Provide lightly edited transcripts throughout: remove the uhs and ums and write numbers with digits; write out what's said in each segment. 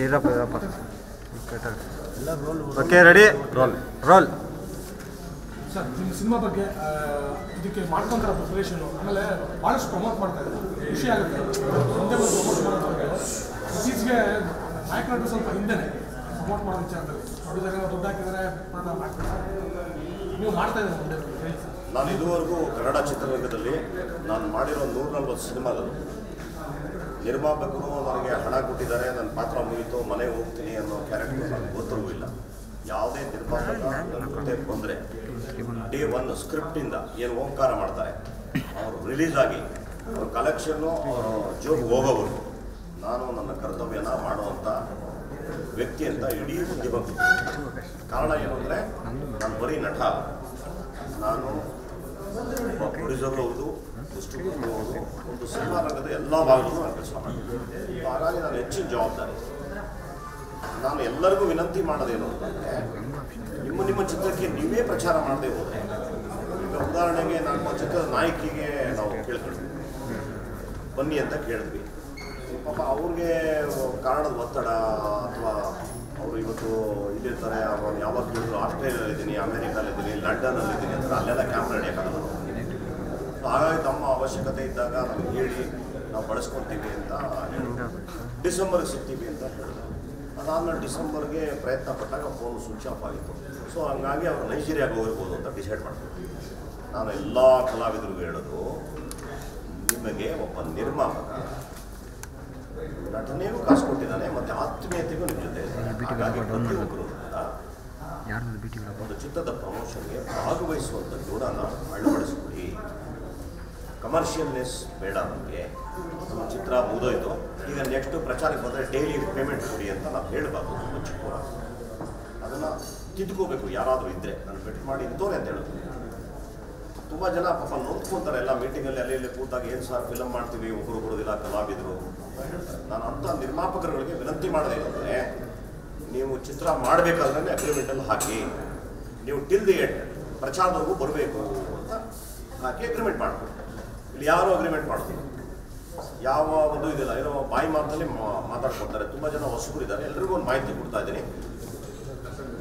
ಇರಪ್ಪ okay ready roll sir ನಿಮ್ಮ cinema ಬಗ್ಗೆ ಇದಕ್ಕೆ ಮಾಡ್ಕೊಂತಾರೆ ಪ್ರಿಪ್ರೇಷನು ಆಮೇಲೆ ಭಾಳಷ್ಟು ಪ್ರಮೋಟ್ ಮಾಡ್ತಾ ಇದ್ದಾರೆ ಖುಷಿ ಆಗುತ್ತೆ ಮುಂದೆ ಬಂದು ಪ್ರಮೋಟ್ ಮಾಡೋದ್ರ ಬಗ್ಗೆ ಇತ್ತೀಚೆಗೆ ನಾಯಕ ನಟರು ಸ್ವಲ್ಪ ಹಿಂದೆನೇ ಪ್ರಮೋಟ್ ಮಾಡೋ ವಿಚಾರದಲ್ಲಿ ಪ್ರೊಡ್ಯೂಸರ್ ದುಡ್ಡು ಹಾಕಿದರೆ ನೀವು ಮಾಡ್ತಾ ಇದ್ದೀರಾ ಮುಂದೆ ಹೇಳಿ ಸರ್. ನಾನು ಇದುವರೆಗೂ ಕನ್ನಡ ಚಿತ್ರರಂಗದಲ್ಲಿ ನಾನು ಮಾಡಿರೋ 140 ಸಿನಿಮಾಗಳು ನಿರ್ಮಾಪಕರು ನನಗೆ ಹಣ ಕೊಟ್ಟಿದ್ದಾರೆ, ನನ್ನ ಪಾತ್ರ ಮುಗಿತು ಮನೆಗೆ ಹೋಗ್ತೀನಿ ಅನ್ನೋ ಕ್ಯಾರೆಕ್ಟರ್ ನನಗೆ ಗೊತ್ತಿರೂ ಇಲ್ಲ. ಯಾವುದೇ ನಿರ್ಮಾಪಕ ನನ್ನ ಜೊತೆ ಬಂದರೆ ಡೇ 1 ಸ್ಕ್ರಿಪ್ಟಿಂದ ಏನು ಓಂಕಾರ ಮಾಡ್ತಾರೆ ಅವರು ರಿಲೀಸ್ ಆಗಿ ಅವ್ರ ಕಲೆಕ್ಷನ್ನು ಅವರು ಜೋಬ್ ಹೋಗೋವರು ನಾನು ನನ್ನ ಕರ್ತವ್ಯನ ಮಾಡುವಂಥ ವ್ಯಕ್ತಿ ಅಂತ ಇಡೀ ಉದ್ಯಮಕ್ಕೆ. ಕಾರಣ ಏನು ಅಂದರೆ ನಾನು ಬರೀ ನಟ, ನಾನು ಒಬ್ಬ ಪ್ರೊಡ್ಯೂಸರ್ ಹೌದು, ಡಿಸ್ಟ್ರಿಬ್ಯೂಟರ್ ಹೌದು, ಒಂದು ಸಿನಿಮಾ ರಂಗದ ಎಲ್ಲ ಭಾಗದಲ್ಲೂ ನಾನು ಕೆಲಸ ಮಾಡ್ತೀನಿ. ಹಾಗಾಗಿ ನಾನು ಹೆಚ್ಚಿನ ಜವಾಬ್ದಾರಿ. ನಾನು ಎಲ್ಲರಿಗೂ ವಿನಂತಿ ಮಾಡೋದೇನು ಅಂತಂದರೆ ನಿಮ್ಮ ಚಿತ್ರಕ್ಕೆ ನೀವೇ ಪ್ರಚಾರ ಮಾಡದೆ ಹೋದರೆ, ಈಗ ಉದಾಹರಣೆಗೆ ನಮ್ಮ ಚಿತ್ರದ ನಾಯಕಿಗೆ ನಾವು ಕೇಳ್ಕೊಂಡ್ವಿ, ಬನ್ನಿ ಅಂತ ಕೇಳಿದ್ವಿ. ಪಾಪ ಅವ್ರಿಗೆ ಕಾರಣದ ಒತ್ತಡ ಅಥವಾ ಅವರು ಇವತ್ತು ಇಲ್ಲಿರ್ತಾರೆ, ಅವ್ರು ಯಾವಾಗ ಕೇಳಿದ್ರು ಆಸ್ಟ್ರೇಲಿಯಾದಲ್ಲಿದ್ದೀನಿ, ಅಮೇರಿಕಾದಲ್ಲಿದ್ದೀನಿ, ಲಂಡನ್ನಲ್ಲಿದ್ದೀನಿ ಅಂತ ಅಲ್ಲೆಲ್ಲ ಕ್ಯಾಮ್ರಾ ಹಿಡಿಯೋಕ್ಕಾಗಲ್ಲ. ಹಾಗಾಗಿ ತಮ್ಮ ಅವಶ್ಯಕತೆ ಇದ್ದಾಗ ನಮಗೆ ಹೇಳಿ ನಾವು ಬಳಸ್ಕೊತೀವಿ ಅಂತ ಡಿಸೆಂಬರ್ಗೆ ಸಿಗ್ತೀವಿ ಅಂತ ಹೇಳಿದ್ರು. ಅದಾದಮೇಲೆ ಡಿಸೆಂಬರ್ಗೆ ಪ್ರಯತ್ನ ಪಟ್ಟಾಗ ಫೋನ್ ಸ್ವಿಚ್ ಆಫ್ ಆಗಿತ್ತು. ಸೊ ಹಂಗಾಗಿ ಅವರು ನೈಜೀರಿಯಾಗೆ ಹೋಗಿರ್ಬೋದು ಅಂತ ಡಿಸೈಡ್ ಮಾಡ್ತೀವಿ. ನಾನು ಎಲ್ಲ ಕಲಾವಿದರಿಗೂ ಹೇಳೋದು, ನಿಮಗೆ ಒಬ್ಬ ನಿರ್ಮಾಪಕ ನಟನೆಗೂ ಕಾಸು ಕೊಟ್ಟಿದ್ದಾನೆ ಮತ್ತು ಆತ್ಮೀಯತೆಗೂ ನಿಮ್ಮ ಜೊತೆ ಇದ್ದಾನೆ. ಹಾಗಾಗಿ ಪ್ರತಿಯೊಬ್ಬರು ಒಂದು ಚಿತ್ರದ ಪ್ರಮೋಷನ್ಗೆ ಭಾಗವಹಿಸುವಂಥ ಗುಣನ ಅಳವಡಿಸ್ಕೊಳ್ಳಿ. ಕಮರ್ಷಿಯಲ್ನೆಸ್ ಬೇಡ. ನಮಗೆ ನಮ್ಮ ಚಿತ್ರ ಮುಗಿದೋಯ್ತು, ಈಗ ನೆಕ್ಸ್ಟ್ ಪ್ರಚಾರಕ್ಕೆ ಬಂದರೆ ಡೈಲಿ ಪೇಮೆಂಟ್ ಕೊಡಿ ಅಂತ ನಾವು ಹೇಳಬಾರ್ದು. ತುಂಬ ಚಿಕ್ಕ ಅದನ್ನು ತಿದ್ಕೋಬೇಕು. ಯಾರಾದರೂ ಇದ್ದರೆ ನಾನು ಬೆಟ್ ಮಾಡಿ ಇಂಥವ್ರೆ ಅಂತ ಹೇಳೋದು. ತುಂಬ ಜನ ಪಾಪ ನೋಡ್ಕೊತಾರೆ ಎಲ್ಲ ಮೀಟಿಂಗಲ್ಲಿ ಅಲ್ಲಿ ಇಲ್ಲಿ ಕೂತಾಗ, ಏನು ಸರ್ ಫಿಲಮ್ ಮಾಡ್ತೀವಿ, ಒಬ್ಬರು ಕೊಡೋದಿಲ್ಲ ಕಲಾವಿದರು. ನಾನು ಅಂಥ ನಿರ್ಮಾಪಕರುಗಳಿಗೆ ವಿನಂತಿ ಮಾಡೋದೇ ಅಂದರೆ, ನೀವು ಚಿತ್ರ ಮಾಡಬೇಕಾದ್ರೆ ಅಗ್ರಿಮೆಂಟಲ್ಲಿ ಹಾಕಿ, ನೀವು ಟಿಲ್ ದಿ ಎಂಡ್ ಪ್ರಚಾರದವರೆಗೂ ಬರಬೇಕು ಅಂತ ಹಾಕಿ ಅಗ್ರಿಮೆಂಟ್ ಮಾಡ್ಬೋದು. ಇಲ್ಲಿ ಯಾರೂ ಅಗ್ರಿಮೆಂಟ್ ಮಾಡೋದು ಯಾವ ಒಂದು ಇದಿಲ್ಲ, ಏನೋ ಬಾಯಿ ಮಾತಲ್ಲಿ ಮಾತಾಡ್ಕೊಡ್ತಾರೆ. ತುಂಬ ಜನ ಹೊಸಬರು ಇದ್ದಾರೆ, ಎಲ್ರಿಗೂ ಒಂದು ಮಾಹಿತಿ ಕೊಡ್ತಾ ಇದ್ದೀನಿ.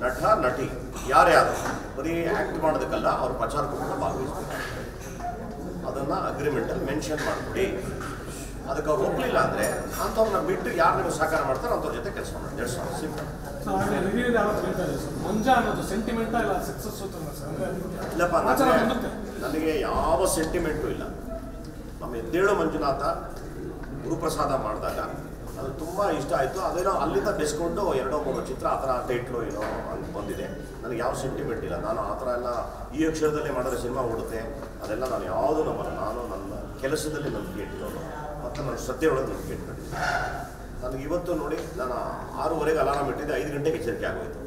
ನಟ ನಟಿ ಯಾರೇ ಆದರೂ ಬರೀ ಆ್ಯಕ್ಟ್ ಮಾಡೋದಕ್ಕಲ್ಲ, ಅವ್ರ ಪ್ರಚಾರಕ್ಕೂ ಕೂಡ ಭಾಗವಹಿಸ್ಬೇಕು. ಅದನ್ನು ಅಗ್ರಿಮೆಂಟಲ್ಲಿ ಮೆನ್ಷನ್ ಮಾಡಿಬಿಡಿ. ಅದಕ್ಕೆ ಅವ್ರು ಒಪ್ಪಲಿಲ್ಲ ಅಂದರೆ ಅಂಥವ್ರನ್ನ ಬಿಟ್ಟು ಯಾರು ನೀವು ಸಹಕಾರ ಮಾಡ್ತಾರೆ ಅಂಥವ್ರ ಜೊತೆ ಕೆಲಸ ಮಾಡಿ. That's all, simple. ಇಲ್ಲಪ್ಪ, ನನಗೆ ಯಾವ ಸೆಂಟಿಮೆಂಟು ಇಲ್ಲ. ನಮ್ಮ ಎದ್ದೇಳು ಮಂಜುನಾಥ ಗುರುಪ್ರಸಾದ ಮಾಡಿದಾಗ ಅದು ತುಂಬ ಇಷ್ಟ ಆಯಿತು. ಅದೇನೋ ಅಲ್ಲಿಂದ ಬೆಸ್ಕೊಂಡು 2-3 ಚಿತ್ರ ಆ ಥರ ಟೈಟ್ಲು ಏನೋ ಹಂಗೆ ಬಂದಿದೆ. ನನಗೆ ಯಾವ ಸೆಂಟಿಮೆಂಟ್ ಇಲ್ಲ. ನಾನು ಆ ಥರ ಎಲ್ಲ ಈ ಅಕ್ಷರದಲ್ಲೇ ಮಾಡಿದ್ರೆ ಸಿನಿಮಾ ಓಡುತ್ತೆ ಅದೆಲ್ಲ ನಾನು ಯಾವುದೂ ನಂಬಲ್ಲ. ನಾನು ನನ್ನ ಕೆಲಸದಲ್ಲಿ ನಂಬಿಕೆ ಇಟ್ಟಿರೋನು ಮತ್ತು ನನ್ನ ಶ್ರದ್ಧೆಯೊಳಗೆ ನಂಬಿಕೆ ಇಟ್ಕೊಂಡಿದ್ದೀನಿ. ನನಗೆ ಇವತ್ತು ನೋಡಿ, ನಾನು 6:30ಗೆ ಅಲಾರಾಮ್ ಇಟ್ಟಿದ್ದೆ, 5 ಗಂಟೆಗೆ ಎಚ್ಚರಿಕೆ ಆಗೋಯಿತು.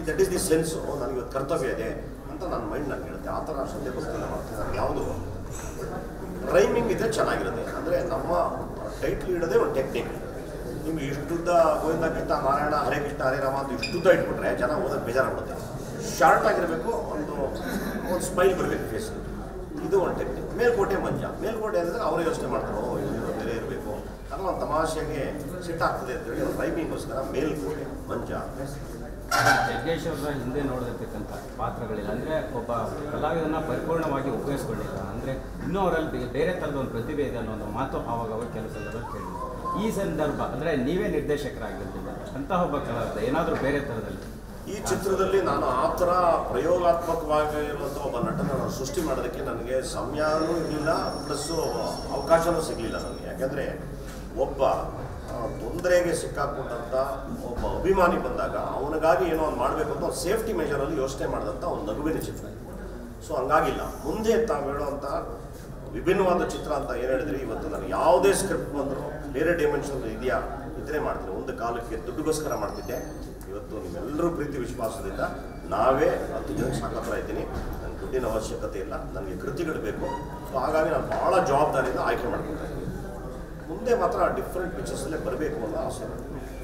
ದಟ್ ಈಸ್ ದಿ ಸೆನ್ಸು, ನನಗೆ ಇವತ್ತು ಕರ್ತವ್ಯ ಇದೆ ಅಂತ ನನ್ನ ಮೈಂಡ್ ನನಗೆ ಹೇಳುತ್ತೆ. ಆ ಥರ ಶ್ರದ್ಧೆ ಭಕ್ತಿನ ಮಾಡ್ತೀನಿ. ನನಗೆ ಯಾವುದು ರೈಮಿಂಗ್ ಇದ್ದರೆ ಚೆನ್ನಾಗಿರುತ್ತೆ. ಅಂದರೆ ನಮ್ಮ ಟೈಟ್ಲ್ ಇಡೋದೇ ಒಂದು ಟೆಕ್ನಿಕ್. ನಿಮ್ಗೆ ಇಷ್ಟುದ್ದ ಗೋವಿಂದ ಕೃಷ್ಣ ನಾರಾಯಣ ಹರೇ ಕೃಷ್ಣ ಹರೇ ರಾಮ ಅಂತ ಇಷ್ಟುದ್ದ ಇಟ್ಬಿಟ್ರೆ ಜನ ಓದೋದು ಬೇಜಾರಾಗ್ಬಿಡುತ್ತೆ. ಶಾರ್ಟ್ ಆಗಿರಬೇಕು, ಒಂದು ಸ್ಮೈಲ್ ಬರಬೇಕು ಫೇಸ್. ಇದು ಒಂದು ಟೆಕ್ನಿಕ್. ಮೇಲ್ಕೋಟೆ ಮಂಜ, ಮೇಲ್ಕೋಟೆ ಅಂದರೆ ಅವರೇ ಯೋಚನೆ ಮಾಡ್ತಾರೆ, ಇವರು ಬೇರೆ ಇರಬೇಕು ಅನ್ನೋ ಒಂದು ತಮಾಷೆಗೆ ಸಿಟ್ಟಾಗ್ತದೆ ಅಂತೇಳಿ ಒಂದು ರೈಮಿಂಗ್ಗೋಸ್ಕರ ಮೇಲ್ಕೋಟೆ ಮಂಜ. ಜಗ್ಗೇಶ್ ಅವರ ಹಿಂದೆ ನೋಡಿರ್ತಕ್ಕಂಥ ಪಾತ್ರಗಳಿಲ್ಲ, ಅಂದರೆ ಒಬ್ಬ ಕಲಾವಿದನ ಪರಿಪೂರ್ಣವಾಗಿ ಉಪಯೋಗಿಸ್ಕೊಂಡಿಲ್ಲ, ಅಂದರೆ ಇನ್ನೂ ಅವರಲ್ಲಿ ಬೇರೆ ಥರದ ಒಂದು ಪ್ರತಿಭೆ ಇದೆ ಅನ್ನೋ ಒಂದು ಮಾತು ಆವಾಗ ಕೆಲಸದಲ್ಲಿ ಕೇಳಿದ್ರು. ಈ ಸಂದರ್ಭ ಅಂದರೆ ನೀವೇ ನಿರ್ದೇಶಕರಾಗಿರ್ತಿದ್ದಾರೆ, ಅಂತಹ ಒಬ್ಬ ಕಲಾವಿದ ಏನಾದರೂ ಬೇರೆ ಥರದಲ್ಲಿ ಈ ಚಿತ್ರದಲ್ಲಿ ನಾನು ಆ ಥರ ಪ್ರಯೋಗಾತ್ಮಕವಾಗಿರುವಂಥ ಒಬ್ಬ ನಟನನ್ನು ಸೃಷ್ಟಿ ಮಾಡೋದಕ್ಕೆ ನನಗೆ ಸಮಯನೂ ಇರಲಿಲ್ಲ, ಪ್ಲಸ್ಸು ಅವಕಾಶವೂ ಸಿಗಲಿಲ್ಲ ನನಗೆ. ಯಾಕೆಂದರೆ ಒಬ್ಬ ತೊಂದರೆಗೆ ಸಿಕ್ಕಾಕೊಂಡಂಥ ಒಬ್ಬ ಅಭಿಮಾನಿ ಬಂದಾಗ ಅವನಿಗಾಗಿ ಏನೋ ಒಂದು ಮಾಡಬೇಕು ಅಂತ ಒಂದು ಸೇಫ್ಟಿ ಮೆಜರಲ್ಲಿ ಯೋಚನೆ ಮಾಡಿದಂಥ ಒಂದು ನಗುವಿನ ಚಿತ್ರ. ಸೊ ಹಂಗಾಗಿಲ್ಲ. ಮುಂದೆ ತಾವು ಹೇಳುವಂಥ ವಿಭಿನ್ನವಾದ ಚಿತ್ರ ಅಂತ ಏನು ಹೇಳಿದ್ರಿ, ಇವತ್ತು ನಾನು ಯಾವುದೇ ಸ್ಕ್ರಿಪ್ಟ್ ಬಂದರೂ ಬೇರೆ ಡೈಮೆನ್ಷನ್ ಇದೆಯಾ ಇದ್ರೆ ಮಾಡ್ತೀನಿ. ಒಂದು ಕಾಲಕ್ಕೆ ದುಡ್ಡುಗೋಸ್ಕರ ಮಾಡ್ತಿದ್ದೆ, ಇವತ್ತು ನಿಮ್ಮೆಲ್ಲರೂ ಪ್ರೀತಿ ವಿಶ್ವಾಸದಿಂದ ನಾವೇ 10 ಜನಕ್ಕೆ ಸಾಕತ್ರ ಇದ್ದೀನಿ. ನನಗೆ ದುಡ್ಡಿನ ಅವಶ್ಯಕತೆ ಇಲ್ಲ, ನನಗೆ ಕೃತಿಗಳು ಬೇಕು. ಸೊ ಹಾಗಾಗಿ ನಾನು ಭಾಳ ಜವಾಬ್ದಾರಿಯಿಂದ ಆಯ್ಕೆ ಮಾಡ್ಕೊತಾ ಇದ್ದೀನಿ. ಮುಂದೆ ಮಾತ್ರ ಡಿಫ್ರೆಂಟ್ ಪಿಕ್ಚರ್ಸಲ್ಲೇ ಬರಬೇಕು ಅನ್ನೋ ಆಸೆ.